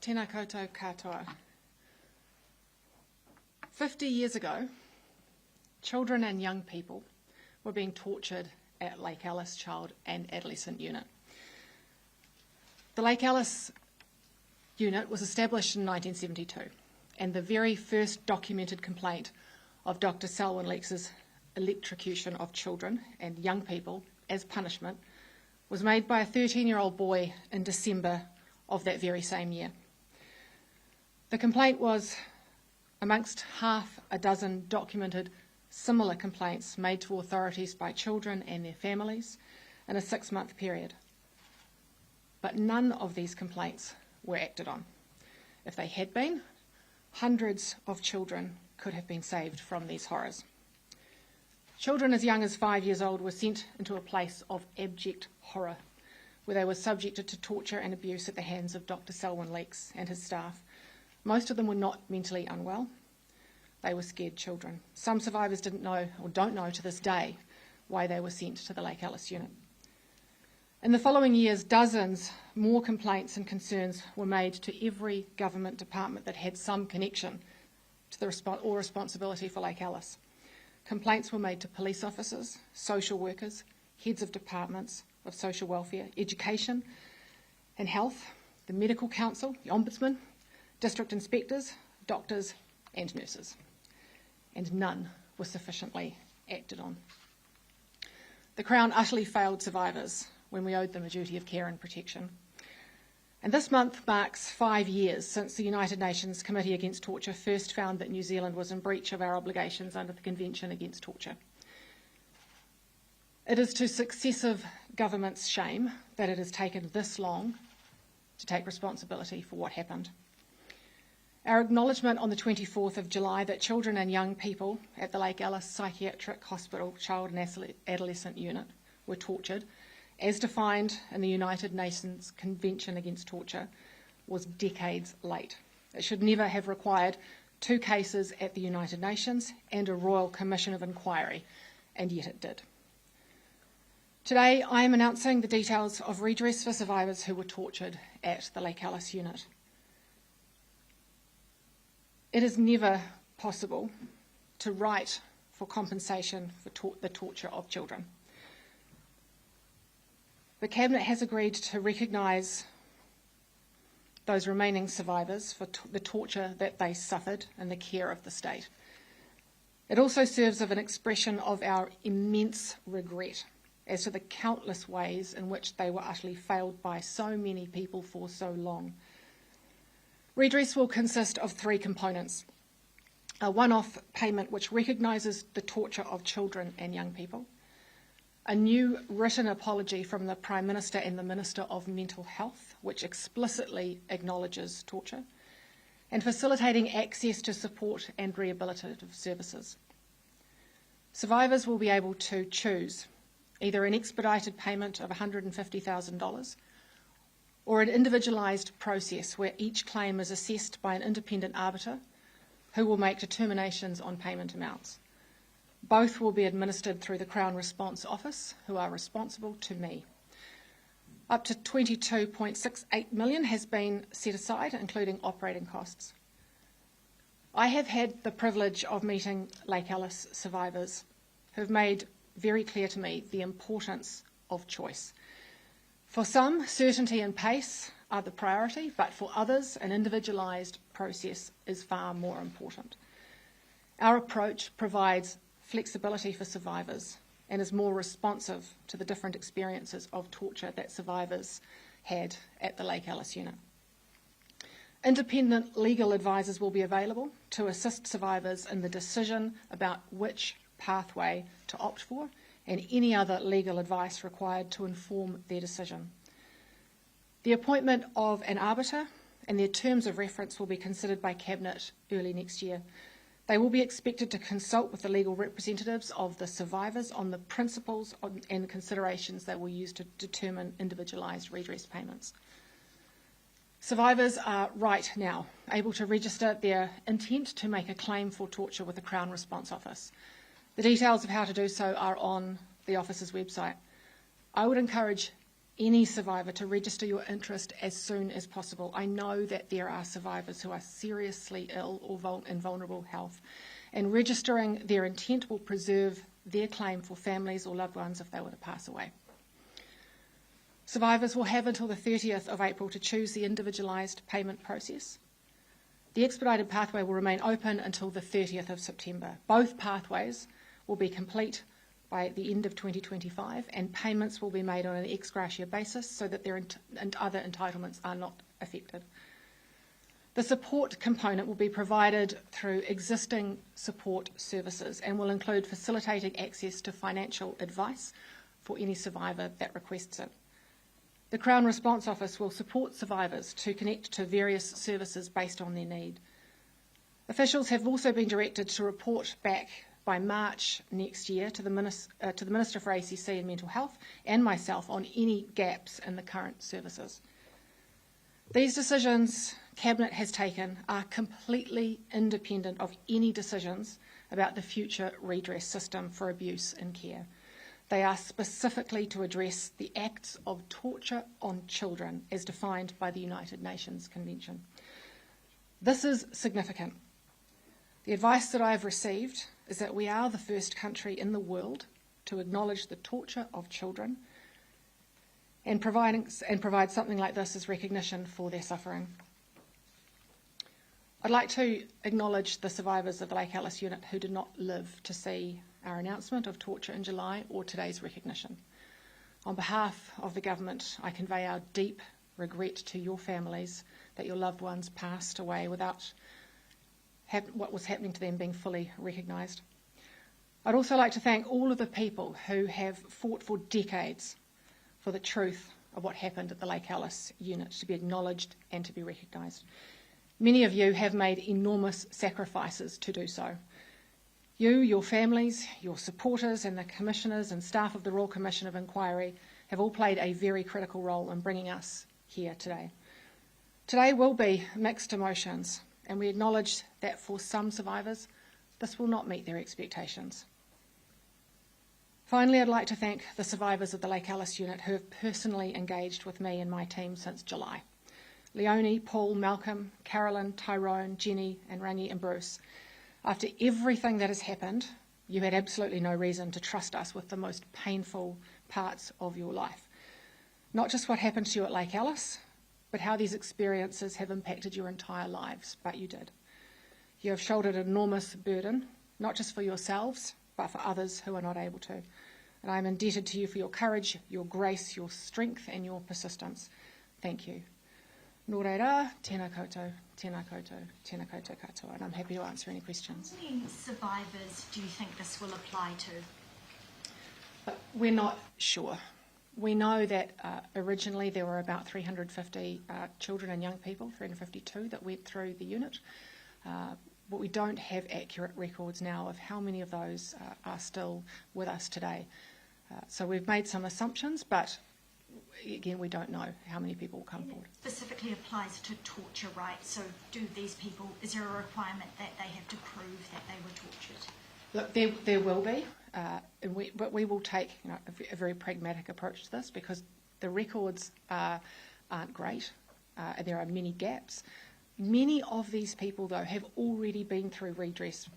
Tēnā koutou katoa. 50 years ago, children and young people were being tortured at Lake Alice Child and Adolescent Unit. The Lake Alice Unit was established in 1972, and the very first documented complaint of Dr. Selwyn Leeks' electrocution of children and young people as punishment was made by a 13-year-old boy in December of that very same year. The complaint was amongst half a dozen documented similar complaints made to authorities by children and their families in a 6-month period. But none of these complaints were acted on. If they had been, hundreds of children could have been saved from these horrors. Children as young as 5 years old were sent into a place of abject horror, where they were subjected to torture and abuse at the hands of Dr. Selwyn Leeks and his staff. Most of them were not mentally unwell. They were scared children. Some survivors didn't know, or don't know to this day, why they were sent to the Lake Alice Unit. In the following years, dozens more complaints and concerns were made to every government department that had some connection to the responsibility for Lake Alice. Complaints were made to police officers, social workers, heads of departments of social welfare, education and health, the medical council, the ombudsman, district inspectors, doctors and nurses. And none were sufficiently acted on. The Crown utterly failed survivors when we owed them a duty of care and protection. And this month marks 5 years since the United Nations Committee Against Torture first found that New Zealand was in breach of our obligations under the Convention Against Torture. It is to successive governments' shame that it has taken this long to take responsibility for what happened. Our acknowledgement on the 24th of July that children and young people at the Lake Alice Psychiatric Hospital Child and Adolescent Unit were tortured, as defined in the United Nations Convention Against Torture, was decades late. It should never have required 2 cases at the United Nations and a Royal Commission of Inquiry, and yet it did. Today, I am announcing the details of redress for survivors who were tortured at the Lake Alice Unit. It is never possible to write for compensation for the torture of children. The Cabinet has agreed to recognise those remaining survivors for the torture that they suffered in the care of the state. It also serves as an expression of our immense regret as to the countless ways in which they were utterly failed by so many people for so long. Redress will consist of 3 components. A one-off payment which recognises the torture of children and young people, a new written apology from the Prime Minister and the Minister of Mental Health, which explicitly acknowledges torture, and facilitating access to support and rehabilitative services. Survivors will be able to choose either an expedited payment of $150,000 or an individualised process where each claim is assessed by an independent arbiter who will make determinations on payment amounts. Both will be administered through the Crown Response Office, who are responsible to me. Up to $22.68 million has been set aside, including operating costs. I have had the privilege of meeting Lake Alice survivors who have made very clear to me the importance of choice. For some, certainty and pace are the priority, but for others, an individualised process is far more important. Our approach provides flexibility for survivors and is more responsive to the different experiences of torture that survivors had at the Lake Alice Unit. Independent legal advisors will be available to assist survivors in the decision about which pathway to opt for and any other legal advice required to inform their decision. The appointment of an arbiter and their terms of reference will be considered by Cabinet early next year. They will be expected to consult with the legal representatives of the survivors on the principles and considerations they will use to determine individualised redress payments. Survivors are right now able to register their intent to make a claim for torture with the Crown Response Office. The details of how to do so are on the office's website. I would encourage any survivor to register your interest as soon as possible. I know that there are survivors who are seriously ill or in vulnerable health, and registering their intent will preserve their claim for families or loved ones if they were to pass away. Survivors will have until the 30th of April to choose the individualised payment process. The expedited pathway will remain open until the 30th of September. Both pathways will be complete by the end of 2025, and payments will be made on an ex gratia basis so that their other entitlements are not affected. The support component will be provided through existing support services and will include facilitating access to financial advice for any survivor that requests it. The Crown Response Office will support survivors to connect to various services based on their need. Officials have also been directed to report back by March next year to the Minister for ACC and Mental Health and myself on any gaps in the current services. These decisions Cabinet has taken are completely independent of any decisions about the future redress system for abuse in care. They are specifically to address the acts of torture on children as defined by the United Nations Convention. This is significant. The advice that I have received is that we are the first country in the world to acknowledge the torture of children and provide something like this as recognition for their suffering. I'd like to acknowledge the survivors of the Lake Alice unit who did not live to see our announcement of torture in July or today's recognition. On behalf of the government, I convey our deep regret to your families that your loved ones passed away without what was happening to them being fully recognised. I'd also like to thank all of the people who have fought for decades for the truth of what happened at the Lake Alice unit to be acknowledged and to be recognised. Many of you have made enormous sacrifices to do so. You, your families, your supporters and the commissioners and staff of the Royal Commission of Inquiry have all played a very critical role in bringing us here today. Today will be mixed emotions, and we acknowledge that for some survivors, this will not meet their expectations. Finally, I'd like to thank the survivors of the Lake Alice unit who have personally engaged with me and my team since July. Leonie, Paul, Malcolm, Carolyn, Tyrone, Jenny and Rangi and Bruce. After everything that has happened, you had absolutely no reason to trust us with the most painful parts of your life. Not just what happened to you at Lake Alice, but how these experiences have impacted your entire lives, but you did. You have shouldered an enormous burden, not just for yourselves, but for others who are not able to. And I am indebted to you for your courage, your grace, your strength and your persistence. Thank you. Nō reira, tēnā koutou, tēnā koutou, tēnā koutou katoa, and I'm happy to answer any questions. How many survivors do you think this will apply to? We're not sure. We know that originally there were about 350 children and young people, 352 that went through the unit, but we don't have accurate records now of how many of those are still with us today. So we've made some assumptions, but again, we don't know how many people will come forward. It specifically applies to torture, right? So do these people, is there a requirement that they have to prove that they were tortured? Look, there will be, but we will take a very pragmatic approach to this because the records aren't great. There are many gaps. Many of these people, though, have already been through redress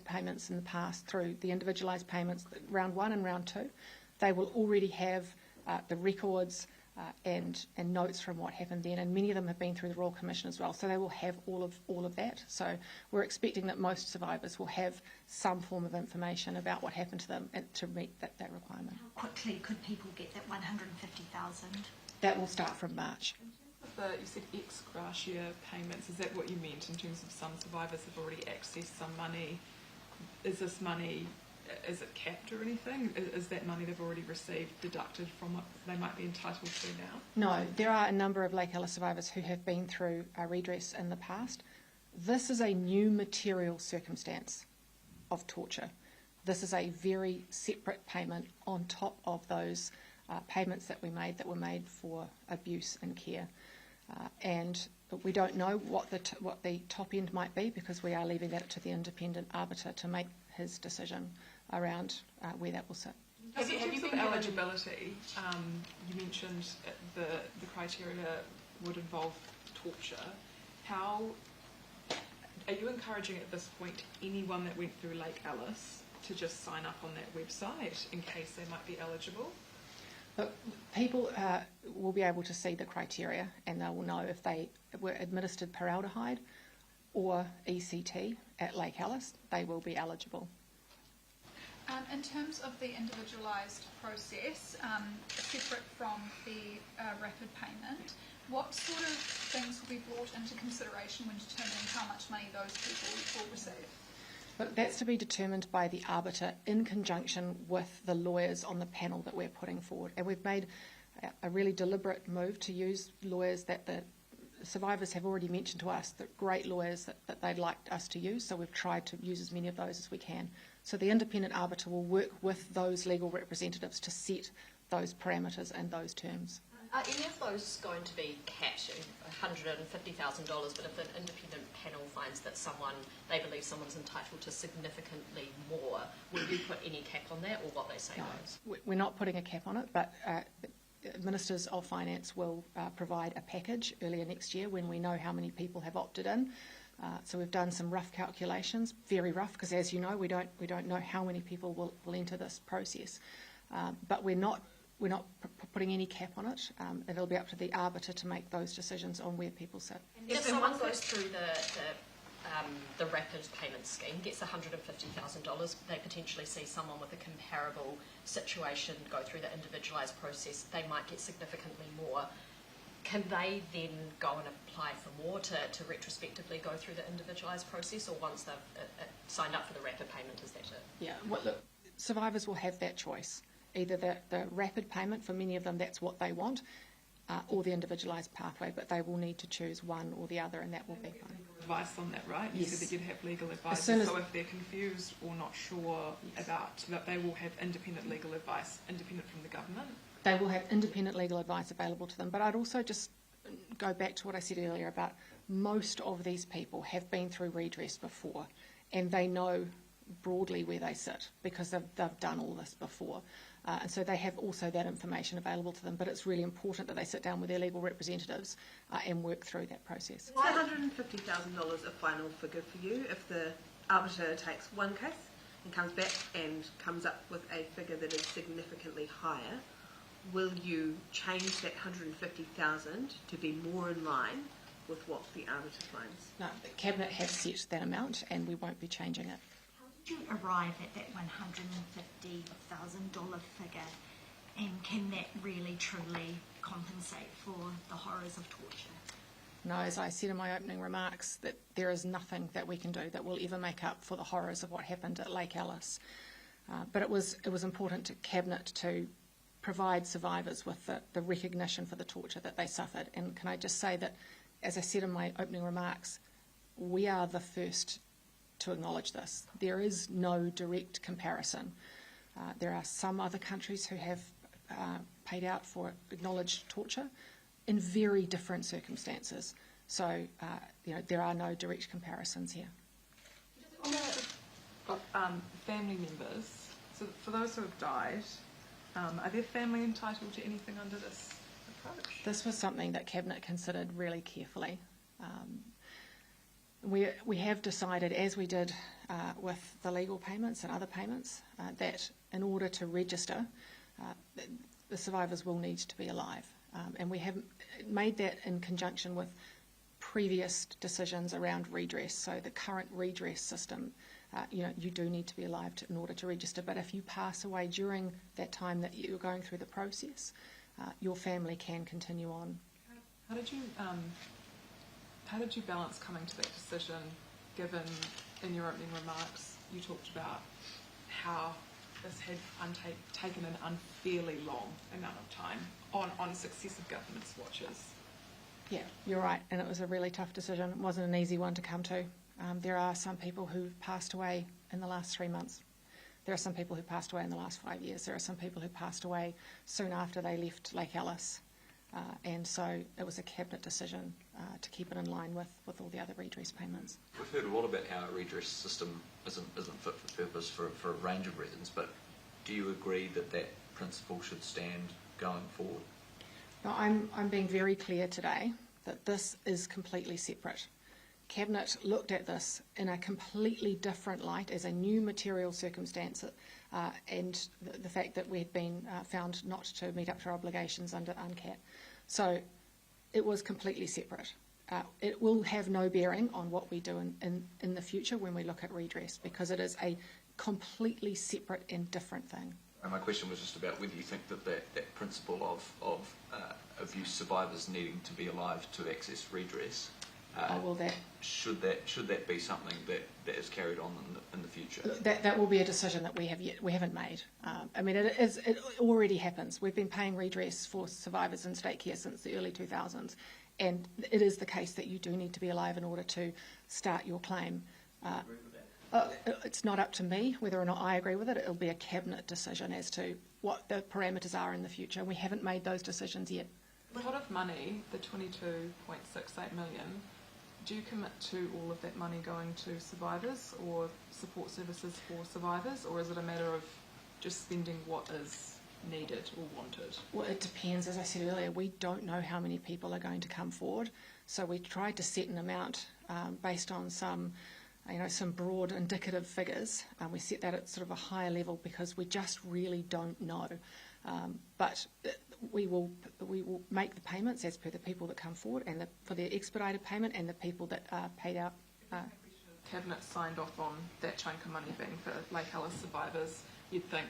payments in the past, through the individualised payments, round 1 and round 2. They will already have the records and notes from what happened then, and many of them have been through the Royal Commission as well, so they will have all of that. So we're expecting that most survivors will have some form of information about what happened to them to meet that requirement. How quickly could people get that 150,000? That will start from March. You said ex gratia payments, is that what you meant in terms of some survivors have already accessed some money? Is this money, is it capped or anything? Is that money they've already received deducted from what they might be entitled to now? No, there are a number of Lake Alice survivors who have been through redress in the past. This is a new material circumstance of torture. This is a very separate payment on top of those payments that were made for abuse and care. And we don't know what the top end might be because we are leaving that to the independent arbiter to make his decision around where that will sit. Have you been given given- eligibility? You mentioned the criteria would involve torture. How are you encouraging at this point anyone that went through Lake Alice to just sign up on that website in case they might be eligible? But people will be able to see the criteria and they will know if they were administered paraldehyde or ECT at Lake Alice, they will be eligible. In terms of the individualised process, separate from the rapid payment, what sort of things will be brought into consideration when determining how much money those people will receive? But that's to be determined by the arbiter in conjunction with the lawyers on the panel that we're putting forward. And we've made a really deliberate move to use lawyers that the survivors have already mentioned to us, that great lawyers that they'd like us to use, so we've tried to use as many of those as we can. So the independent arbiter will work with those legal representatives to set those parameters and those terms. Are any of those going to be capped at $150,000, but if an independent panel finds that they believe someone's entitled to significantly more, will you put any cap on that, or what they say goes? No, we're not putting a cap on it, but Ministers of Finance will provide a package earlier next year when we know how many people have opted in. So we've done some rough calculations, very rough, because as you know, we don't know how many people will enter this process. But we're not putting any cap on it. It'll be up to the arbiter to make those decisions on where people sit. If someone goes through the rapid payment scheme, gets $150,000, they potentially see someone with a comparable situation go through the individualised process, they might get significantly more. Can they then go and apply for more to retrospectively go through the individualised process, or once they've signed up for the rapid payment, is that it? Yeah, look, survivors will have that choice. Either the rapid payment, for many of them that's what they want, or the individualised pathway, but they will need to choose one or the other, and that will be fine. Advice on that, right? You Yes. said that you'd have legal advice, So if they're confused or not sure about that, they will have independent legal advice, independent from the government. They will have independent legal advice available to them. But I'd also just go back to what I said earlier about most of these people have been through redress before, and they know broadly where they sit because they've done all this before. And so they have also that information available to them, but it's really important that they sit down with their legal representatives and work through that process. Is $150,000 a final figure for you if the arbiter takes one case and comes back and comes up with a figure that is significantly higher? Will you change that $150,000 to be more in line with what the arbiter finds? No, the Cabinet has set that amount and we won't be changing it. How did you arrive at that $150,000 figure, and can that really truly compensate for the horrors of torture? No, as I said in my opening remarks, that there is nothing that we can do that will ever make up for the horrors of what happened at Lake Alice. But it was important to Cabinet to provide survivors with the recognition for the torture that they suffered. And can I just say that, as I said in my opening remarks, we are the first to acknowledge this. There is no direct comparison. There are some other countries who have paid out for acknowledged torture in very different circumstances. So, there are no direct comparisons here. Family members, so for those who have died, are their family entitled to anything under this approach? This was something that Cabinet considered really carefully. We have decided, as we did with the legal payments and other payments, that in order to register, the survivors will need to be alive. And we have made that in conjunction with previous decisions around redress. So the current redress system, you do need to be alive in order to register. But if you pass away during that time that you're going through the process, your family can continue on. How did you balance coming to that decision, given in your opening remarks you talked about how this had taken an unfairly long amount of time on successive government swatches? Yeah, you're right, and it was a really tough decision. It wasn't an easy one to come to. There are some people who've passed away in the last 3 months. There are some people who passed away in the last 5 years. There are some people who passed away soon after they left Lake Alice. And so it was a Cabinet decision to keep it in line with all the other redress payments. We've heard a lot about how a redress system isn't fit for purpose for a range of reasons, but Do you agree that that principle should stand going forward? No, I'm being very clear today that this is completely separate. Cabinet looked at this in a completely different light as a new material circumstance, and the fact that we had been found not to meet up to our obligations under UNCAT. So it was completely separate. It will have no bearing on what we do in the future when we look at redress, because it is a completely separate and different thing. And my question was just about whether you think that principle of abuse survivors needing to be alive to access redress, should that be something that is carried on in the future? That will be a decision that we haven't made. I mean, it already happens. We've been paying redress for survivors in state care since the early 2000s, and it is the case that you do need to be alive in order to start your claim. It's not up to me whether or not I agree with it. It'll be a cabinet decision as to what the parameters are in the future. We haven't made those decisions yet. The pot of money, the 22.68 million, do you commit to all of that money going to survivors or support services for survivors, or is it a matter of just spending what is needed or wanted? Well, it depends. As I said earlier, we don't know how many people are going to come forward, so we tried to set an amount based on some broad indicative figures. We set that at sort of a higher level because we just really don't know. But we will make the payments as per the people that come forward, and for the expedited payment and the people that are paid out. Cabinet signed off on that chunk of money being for Lake Alice survivors. You'd think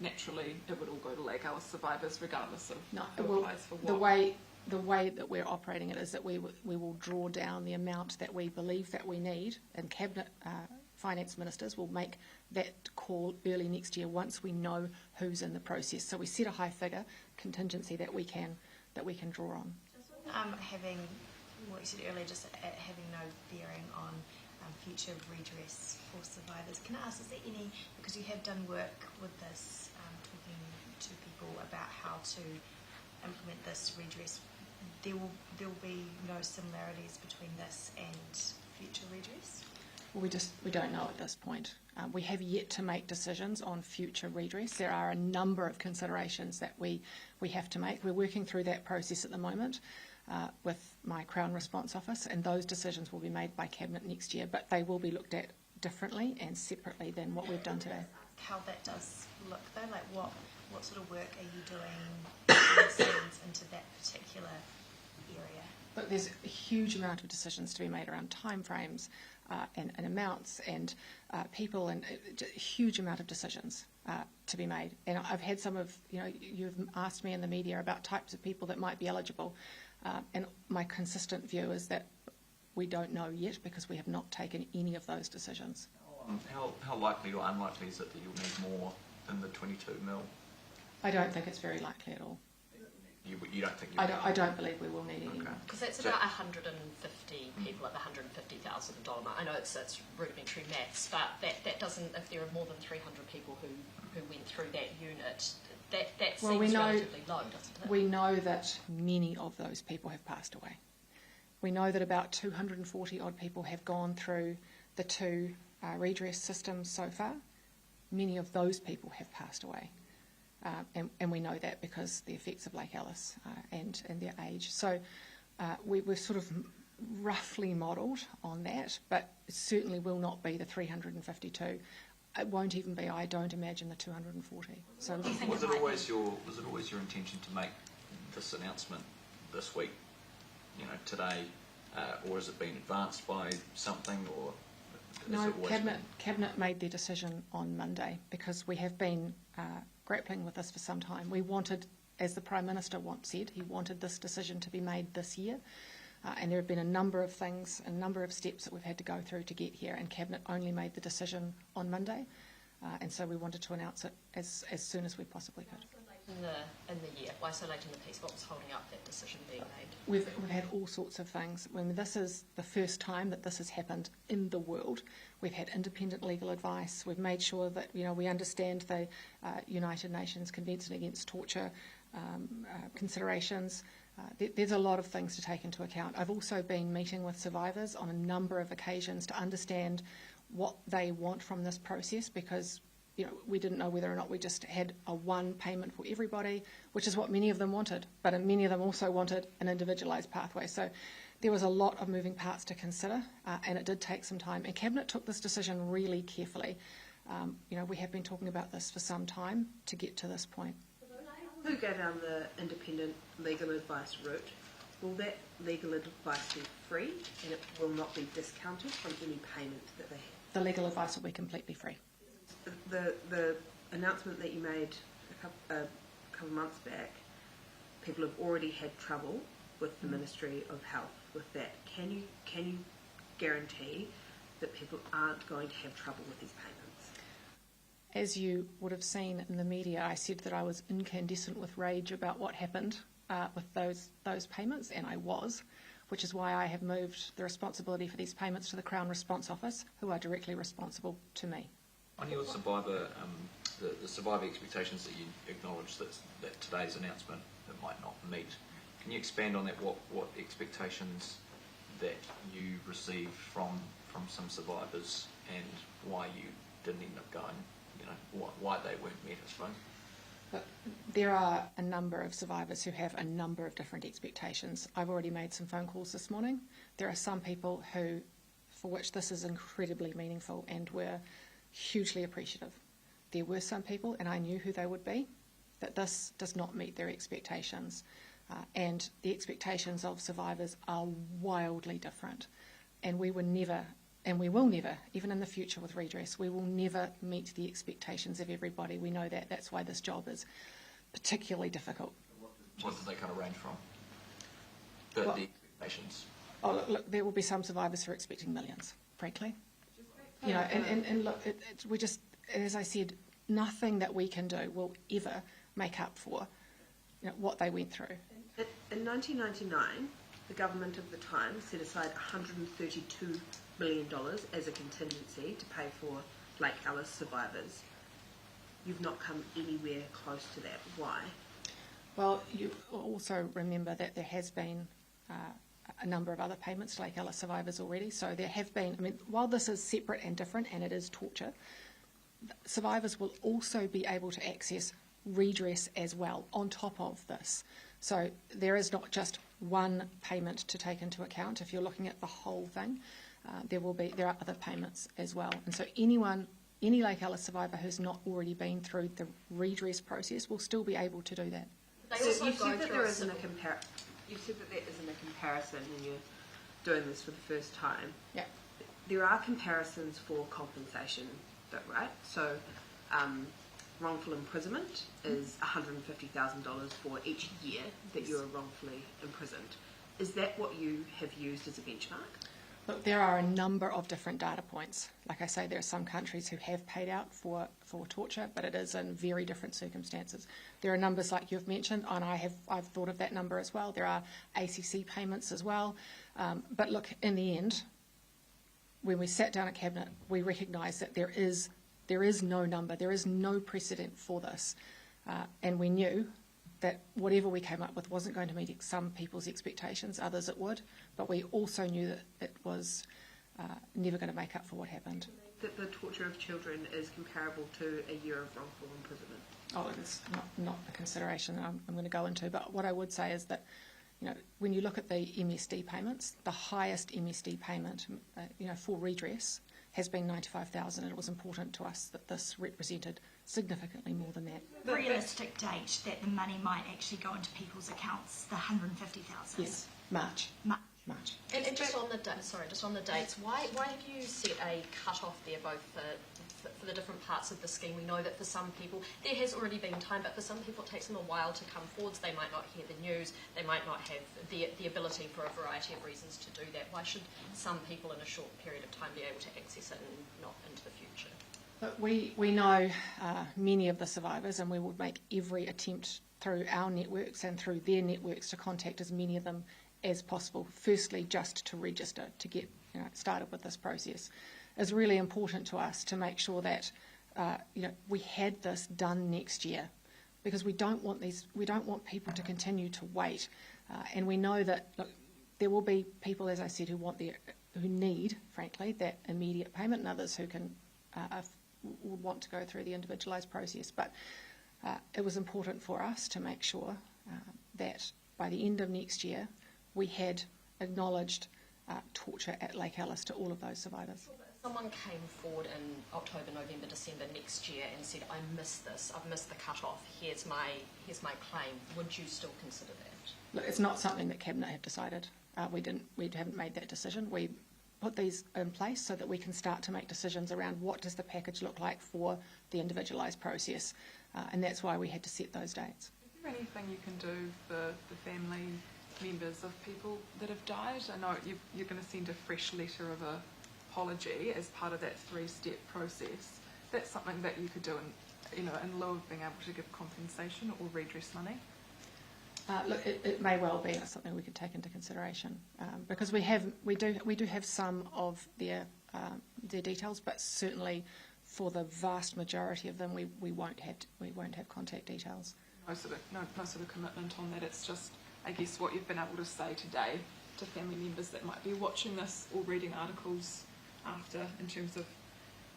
naturally it would all go to Lake Alice survivors regardless of who applies for what. The way that we're operating it is that we will draw down the amount that we believe that we need, and Cabinet finance ministers will make that call early next year once we know who's in the process. So we set a high figure contingency that we can draw on. Having what you said earlier, just having no bearing on future redress for survivors. Can I ask, is there any, because you have done work with this, talking to people about how to implement this redress, there will be no similarities between this and future redress? Well, we don't know at this point. We have yet to make decisions on future redress. There are a number of considerations that we have to make. We're working through that process at the moment with my Crown Response Office, and those decisions will be made by Cabinet next year, but they will be looked at differently and separately than what we've done today. How that does look though, like what sort of work are you doing into that particular area? Look, there's a huge amount of decisions to be made around timeframes and amounts and people, and a huge amount of decisions to be made. And I've had some of, you've asked me in the media about types of people that might be eligible, and my consistent view is that we don't know yet because we have not taken any of those decisions. How likely or unlikely is it that you'll need more than the 22 mil? I don't think it's very likely at all. You don't think? I don't believe we will need any more. Because that's about 150 people at the $150,000 mark. I know it's rudimentary maths, but that doesn't. If there are more than 300 people who went through that unit, that seems relatively low, doesn't it? We know that many of those people have passed away. We know that about 240 odd people have gone through the two redress systems so far. Many of those people have passed away. And we know that because the effects of Lake Alice and their age. So we're sort of roughly modelled on that, but it certainly will not be the 352. It won't even be, I don't imagine, the 240. So was it always your intention to make this announcement this week, today, or has it been advanced by something, or? No, Cabinet made their decision on Monday because we have been grappling with this for some time. We wanted, as the Prime Minister once said, he wanted this decision to be made this year, and there have been a number of things, a number of steps that we've had to go through to get here, and Cabinet only made the decision on Monday, and so we wanted to announce it as soon as we possibly could. In the year, why so late in the piece? What was holding up that decision being made? We've had all sorts of things. When this is the first time that this has happened in the world, we've had independent legal advice. We've made sure that we understand the United Nations Convention Against Torture considerations. There's a lot of things to take into account. I've also been meeting with survivors on a number of occasions to understand what they want from this process, because we didn't know whether or not we just had a one payment for everybody, which is what many of them wanted, but many of them also wanted an individualised pathway. So there was a lot of moving parts to consider, and it did take some time. And Cabinet took this decision really carefully. We have been talking about this for some time to get to this point. Who go down the independent legal advice route, will that legal advice be free and it will not be discounted from any payment that they have? The legal advice will be completely free. The announcement that you made a couple of months back, people have already had trouble with the Ministry of Health with that. Can you guarantee that people aren't going to have trouble with these payments? As you would have seen in the media, I said that I was incandescent with rage about what happened with those payments, and I was, which is why I have moved the responsibility for these payments to the Crown Response Office, who are directly responsible to me. On your survivor, the survivor expectations that you acknowledge that today's announcement that might not meet, can you expand on that? What expectations that you received from some survivors and why you didn't end up going? Why they weren't met, I suppose. But there are a number of survivors who have a number of different expectations. I've already made some phone calls this morning. There are some people for which this is incredibly meaningful and were hugely appreciative. There were some people, and I knew who they would be, that this does not meet their expectations. And the expectations of survivors are wildly different. And we were never, and we will never, even in the future with redress, we will never meet the expectations of everybody. We know that. That's why this job is particularly difficult. What do they kind of range from? The expectations? Oh, look, there will be some survivors who are expecting millions, frankly. And look, we just, as I said, nothing that we can do will ever make up for what they went through. In 1999, the government of the time set aside $132 million as a contingency to pay for Lake Alice survivors. You've not come anywhere close to that. Why? Well, you also remember that there has been a number of other payments to Lake Alice survivors already. So there have been, while this is separate and different and it is torture, survivors will also be able to access redress as well on top of this. So there is not just one payment to take into account. If you're looking at the whole thing, there are other payments as well. And so any Lake Alice survivor who's not already been through the redress process will still be able to do that. So you said that there isn't a comparison and you're doing this for the first time. Yeah. There are comparisons for compensation though, right? So wrongful imprisonment is $150,000 for each year that you are wrongfully imprisoned. Is that what you have used as a benchmark? Look, there are a number of different data points. Like I say, there are some countries who have paid out for torture, but it is in very different circumstances. There are numbers like you've mentioned, and I've thought of that number as well. There are ACC payments as well. But look, in the end, when we sat down at Cabinet, we recognised that there is no number, there is no precedent for this. And we knew that whatever we came up with wasn't going to meet some people's expectations, others it would, but we also knew that it was never going to make up for what happened. That the torture of children is comparable to a year of wrongful imprisonment? Oh, it's not a consideration I'm going to go into, but what I would say is that when you look at the MSD payments, the highest MSD payment for redress has been $95,000, and it was important to us that this represented significantly more than that. Realistic date that the money might actually go into people's accounts, the $150,000. Yes, March. And just on the dates, why have you set a cut-off there, both for the different parts of the scheme? We know that for some people there has already been time, but for some people it takes them a while to come forwards. They might not hear the news, they might not have the ability for a variety of reasons to do that. Why should some people in a short period of time be able to access it and not into the future? But we know many of the survivors, and we would make every attempt through our networks and through their networks to contact as many of them as possible. Firstly, just to register, to get started with this process. It's really important to us to make sure that we had this done next year, because we don't want people to continue to wait. And we know that there will be people, as I said, who need, frankly, that immediate payment, and others who can would want to go through the individualised process. But it was important for us to make sure that by the end of next year, we had acknowledged torture at Lake Alice to all of those survivors. If someone came forward in October, November, December next year and said, I missed this, I've missed the cut-off, here's my claim, would you still consider that? Look, it's not something that Cabinet have decided. We haven't made that decision. We put these in place so that we can start to make decisions around what does the package look like for the individualised process, and that's why we had to set those dates. Is there anything you can do for the family members of people that have died? I know you're going to send a fresh letter of apology as part of that 3-step process. That's something that you could do in lieu of being able to give compensation or redress money? Look, it may well be something we could take into consideration because we do have some of their details, but certainly for the vast majority of them, we won't have contact details. No sort of commitment on that. It's just, I guess, what you've been able to say today to family members that might be watching this or reading articles after, in terms of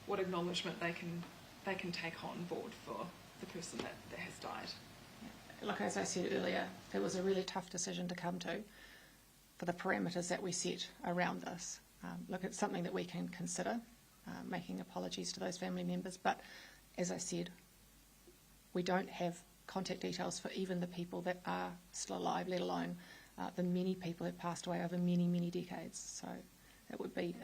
what acknowledgement they can take on board for the person that has died. Like as I said earlier, it was a really tough decision to come to for the parameters that we set around this. Look, it's something that we can consider, making apologies to those family members, but as I said, we don't have contact details for even the people that are still alive, let alone the many people who have passed away over many, many decades. So it would be...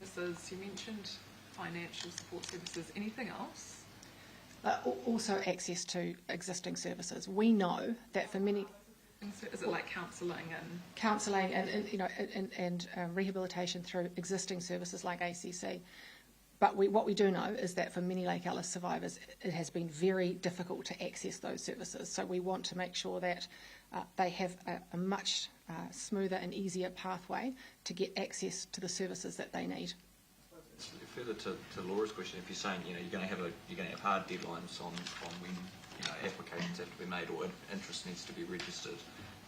Services, you mentioned financial support services, anything else? Also access to existing services. We know that for many... Is it like counselling and... Counselling and rehabilitation through existing services like ACC. But what we do know is that for many Lake Alice survivors, it has been very difficult to access those services. So we want to make sure that they have a much smoother and easier pathway to get access to the services that they need. Further to Laura's question, if you're saying you're going to have hard deadlines on when applications have to be made or interest needs to be registered,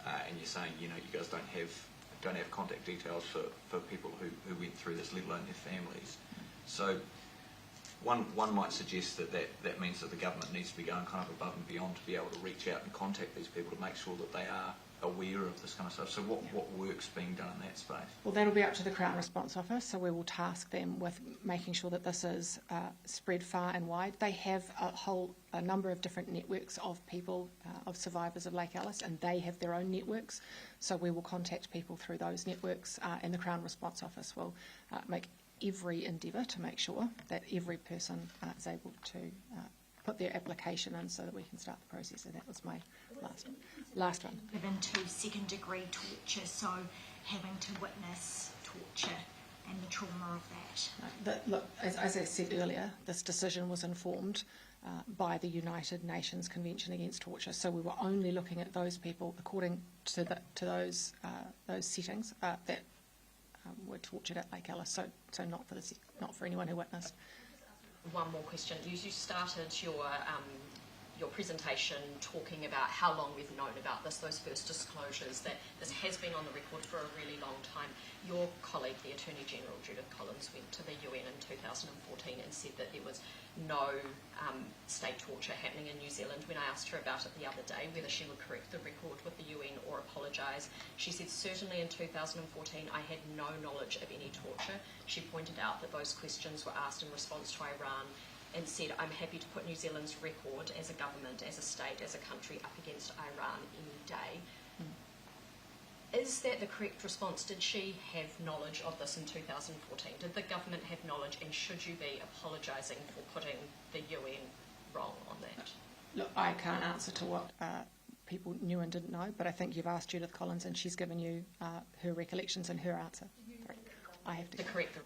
and you're saying you guys don't have contact details for people who went through this, let alone their families. So one might suggest that means that the government needs to be going kind of above and beyond to be able to reach out and contact these people to make sure that they are aware of this kind of stuff. So what work's being done in that space? Well, that'll be up to the Crown Response Office, so we will task them with making sure that this is spread far and wide. They have a number of different networks of people, of survivors of Lake Alice, and they have their own networks, so we will contact people through those networks, and the Crown Response Office will make every endeavour to make sure that every person is able to put their application in so that we can start the process. And that was my last one. Given to second-degree torture, so having to witness torture and the trauma of that. Look, as I said earlier, this decision was informed by the United Nations Convention Against Torture. So we were only looking at those people according to those settings that were tortured at Lake Alice. So not for anyone who witnessed. One more question. You started your presentation talking about how long we've known about this, those first disclosures, that this has been on the record for a really long time. Your colleague, the Attorney General, Judith Collins, went to the UN in 2014 and said that there was no state torture happening in New Zealand. When I asked her about it the other day, whether she would correct the record with the UN or apologise, she said certainly in 2014 I had no knowledge of any torture. She pointed out that those questions were asked in response to Iran and said, I'm happy to put New Zealand's record as a government, as a state, as a country up against Iran any day. Is that the correct response? Did she have knowledge of this in 2014? Did the government have knowledge, and should you be apologising for putting the UN wrong on that? Look, I can't answer to what people knew and didn't know, but I think you've asked Judith Collins and she's given you her recollections and her answer. I have to correct the